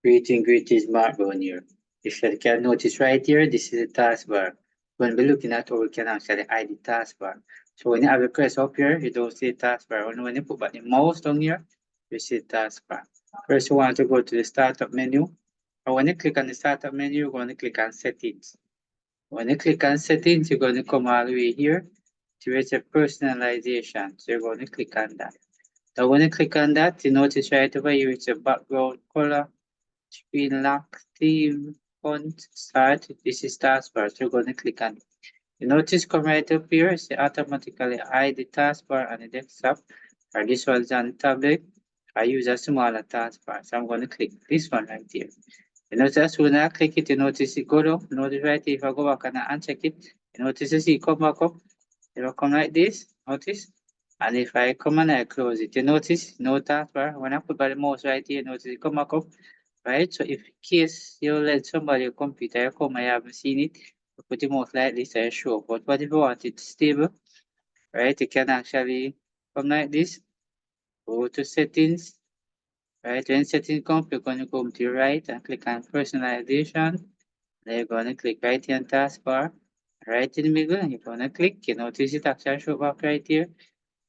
Greetings, smartphone here. If you can notice right here, this is the taskbar. When we're looking at how we can actually hide the taskbar. So when you have a cursor up here, you don't see the taskbar. Only when you put back the mouse down here, you see the taskbar. First, you want to go to the startup menu. And when you click on the startup menu, you're going to click on settings. When you click on settings, you're going to come all the way here to where it says personalization. So you're going to click on that. Now when you click on that, you notice right over here it's a background color, screen lock, theme, font, start. This is taskbar. So you're going to click on it. You notice come right up here, it's automatically hide the taskbar on the desktop. Or this one's on the tablet. I use a smaller taskbar. So I'm going to click this one right here. You notice when I click it, you notice it go down. Notice right here, if I go back and I uncheck it, you notice you see it come back up. It will come like this, notice. And if I come and I close it, you notice no taskbar. When I put by the mouse right here, notice it come back up, right? So if in case you let somebody a computer come, I haven't seen it, you put the mouse like this, I show. But what if you want it stable, right? You can actually come like this, go to settings, right? When settings come, you're going to come to your right and click on personalization. Then you're going to click right here on taskbar, right in the middle, and you're going to click. You notice it actually show back right here.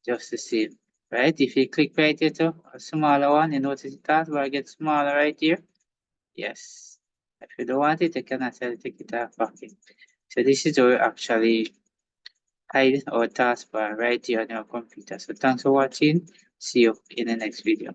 Just the same, right? If you click right here to a smaller one, you notice the taskbar gets smaller right here. Yes. If you don't want it, you can actually take it off back in. So this is how you actually hide our taskbar right here on your computer. So thanks for watching. See you in the next video.